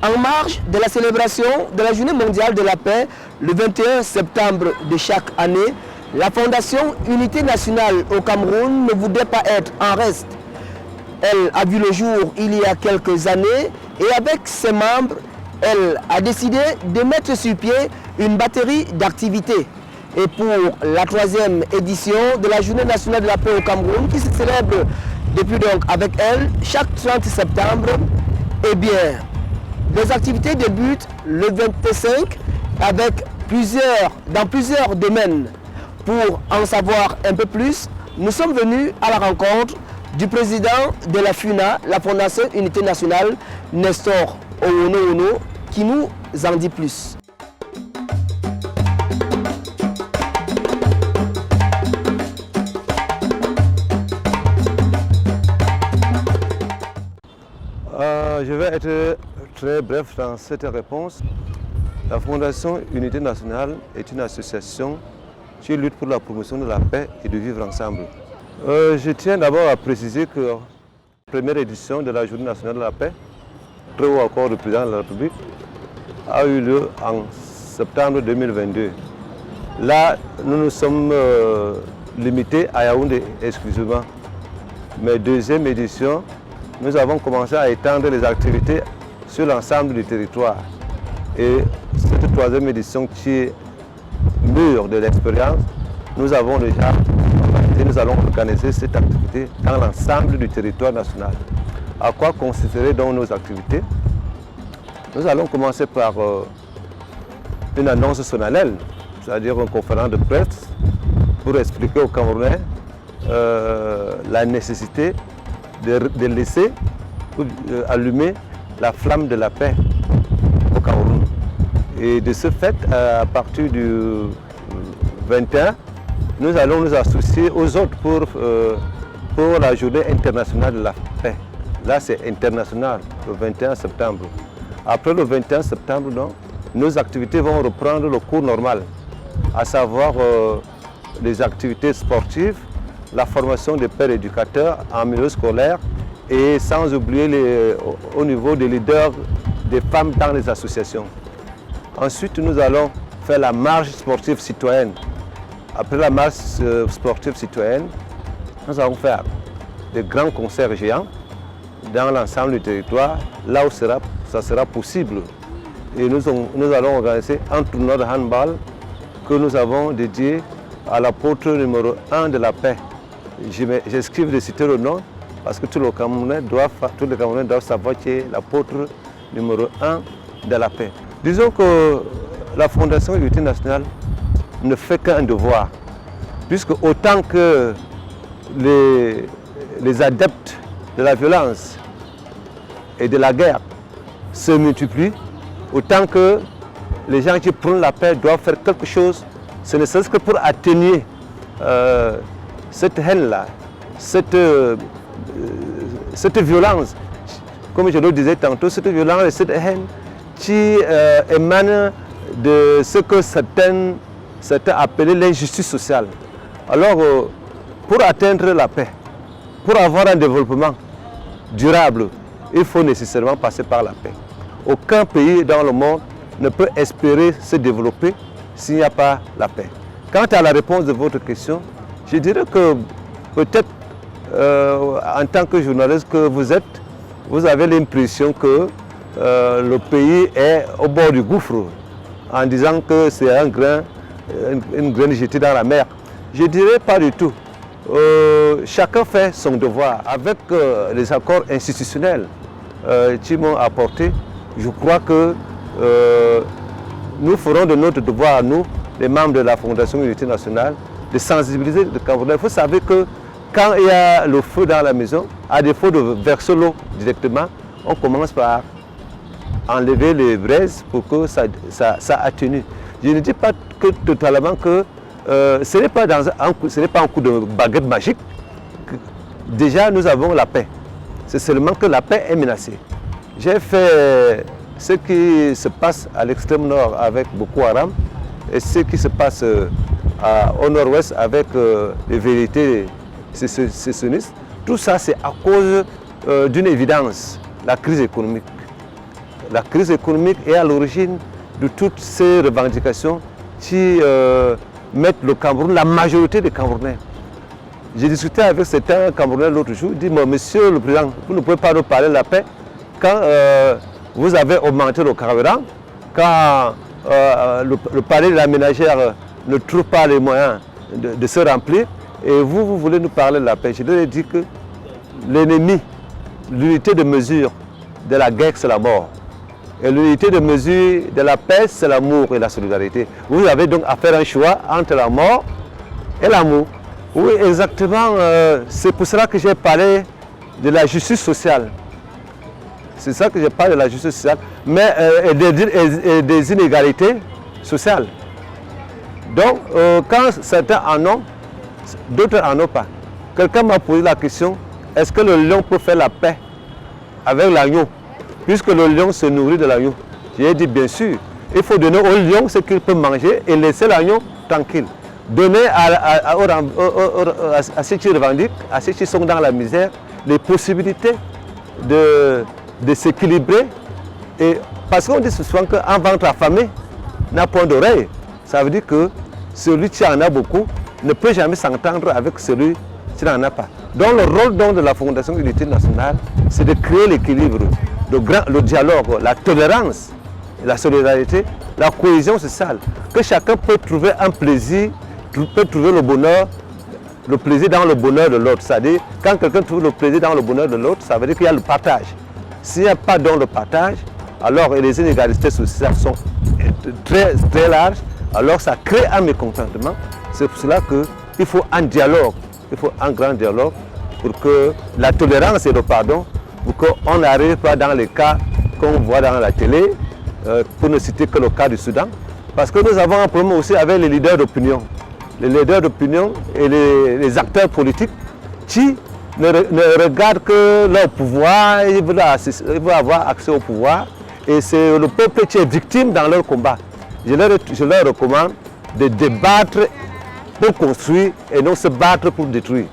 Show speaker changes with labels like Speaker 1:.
Speaker 1: En marge de la célébration de la Journée mondiale de la paix, le 21 septembre de chaque année, la Fondation Unité nationale au Cameroun ne voudrait pas être en reste. Elle a vu le jour il y a quelques années et avec ses membres, elle a décidé de mettre sur pied une batterie d'activités. Et pour la 3e édition de la Journée nationale de la paix au Cameroun, qui se célèbre depuis donc avec elle chaque 30 septembre, eh bien, les activités débutent le 25 avec dans plusieurs domaines. Pour en savoir un peu plus, nous sommes venus à la rencontre du président de la FUNA, la Fondation Unité nationale, Nestor Owono, qui nous en dit plus.
Speaker 2: Je vais être très bref dans cette réponse. La Fondation Unité nationale est une association qui lutte pour la promotion de la paix et de vivre ensemble. Je tiens d'abord à préciser que la première édition de la Journée nationale de la paix, très haut accord du président de la République, a eu lieu en septembre 2022. Là, nous nous sommes limités à Yaoundé exclusivement. Mais deuxième édition, nous avons commencé à étendre les activités sur l'ensemble du territoire. Et cette troisième édition qui est mûre de l'expérience, nous avons déjà et nous allons organiser cette activité dans l'ensemble du territoire national. À quoi consisteraient donc nos activités? Nous allons commencer par une annonce solennelle, c'est-à-dire une conférence de presse pour expliquer aux Camerounais la nécessité de laisser allumer la flamme de la paix au Cameroun. Et de ce fait, à partir du 21, nous allons nous associer aux autres pour la journée internationale de la paix. Là, c'est international, le 21 septembre. Après le 21 septembre, donc, nos activités vont reprendre le cours normal, à savoir les activités sportives, la formation des pères éducateurs en milieu scolaire et sans oublier au niveau des leaders des femmes dans les associations. Ensuite, nous allons faire la marche sportive citoyenne. Après la marche sportive citoyenne, nous allons faire des grands concerts géants dans l'ensemble du territoire, là où ça sera possible. Et nous allons organiser un tournoi de handball que nous avons dédié à l'apôtre numéro 1 de la paix. J'esquive de citer le nom parce que tous les Camerounais doivent savoir qui est l'apôtre numéro 1 de la paix. Disons que la Fondation Unité nationale ne fait qu'un devoir, puisque autant que les adeptes de la violence et de la guerre se multiplient, autant que les gens qui prônent la paix doivent faire quelque chose, ce ne serait-ce que pour atténuer cette haine-là, cette violence, comme je le disais tantôt, cette violence et cette haine qui émanent de ce que certains appelaient l'injustice sociale. Alors, pour atteindre la paix, pour avoir un développement durable, il faut nécessairement passer par la paix. Aucun pays dans le monde ne peut espérer se développer s'il n'y a pas la paix. Quant à la réponse de votre question, je dirais que peut-être en tant que journaliste que vous êtes, vous avez l'impression que le pays est au bord du gouffre en disant que c'est une graine jetée dans la mer. Je dirais pas du tout. Chacun fait son devoir avec les accords institutionnels qui m'ont apporté. Je crois que nous ferons de notre devoir, nous, les membres de la Fondation Unité nationale, de sensibiliser les Camerounais. Il faut savoir que quand il y a le feu dans la maison, à défaut de verser l'eau directement, on commence par enlever les braises pour que ça atténue. Je ne dis pas que totalement que ce n'est pas un coup de baguette magique. Déjà, nous avons la paix. C'est seulement que la paix est menacée. J'ai fait ce qui se passe à l'extrême nord avec Boko Haram et ce qui se passe au nord-ouest avec les vérités sécessionnistes. Tout ça, c'est à cause d'une évidence, la crise économique. la crise économique est à l'origine de toutes ces revendications qui mettent le Cameroun, la majorité des Camerounais. J'ai discuté avec certains Camerounais l'autre jour, ils disent, monsieur le président, vous ne pouvez pas nous parler de la paix quand vous avez augmenté le carburant, quand le palais de la ménagère ne trouve pas les moyens de se remplir, et vous voulez nous parler de la paix. Je leur ai dit que l'ennemi, l'unité de mesure de la guerre, c'est la mort. Et l'unité de mesure de la paix, c'est l'amour et la solidarité. Vous avez donc à faire un choix entre la mort et l'amour. Oui, exactement. C'est pour cela que j'ai parlé de la justice sociale. C'est ça que je parle de la justice sociale, mais et des inégalités sociales. Donc, quand certains en ont, d'autres n'en ont pas. Quelqu'un m'a posé la question, est-ce que le lion peut faire la paix avec l'agneau, puisque le lion se nourrit de l'agneau? J'ai dit bien sûr, il faut donner au lion ce qu'il peut manger et laisser l'agneau tranquille. Donner à ceux qui revendiquent, à ceux qui sont dans la misère, les possibilités de s'équilibrer. Parce qu'on dit souvent qu'un ventre affamé n'a point d'oreille. Ça veut dire que celui qui en a beaucoup ne peut jamais s'entendre avec celui qui n'en a pas. Donc le rôle de la Fondation Unité Nationale, c'est de créer l'équilibre, le dialogue, la tolérance, la solidarité, la cohésion sociale. Que chacun peut trouver un plaisir, peut trouver le bonheur, le plaisir dans le bonheur de l'autre. C'est-à-dire, quand quelqu'un trouve le plaisir dans le bonheur de l'autre, ça veut dire qu'il y a le partage. S'il n'y a pas dans le partage, alors les inégalités sociales sont très, très larges, alors ça crée un mécontentement. C'est pour cela qu'il faut un dialogue, il faut un grand dialogue pour que la tolérance et le pardon, pour qu'on n'arrive pas dans les cas qu'on voit dans la télé, pour ne citer que le cas du Soudan. Parce que nous avons un problème aussi avec les leaders d'opinion. Les leaders d'opinion et les acteurs politiques qui ne regardent que leur pouvoir, ils veulent avoir accès au pouvoir. Et c'est le peuple qui est victime dans leur combat. Je leur recommande de débattre pour construire et non se battre pour détruire.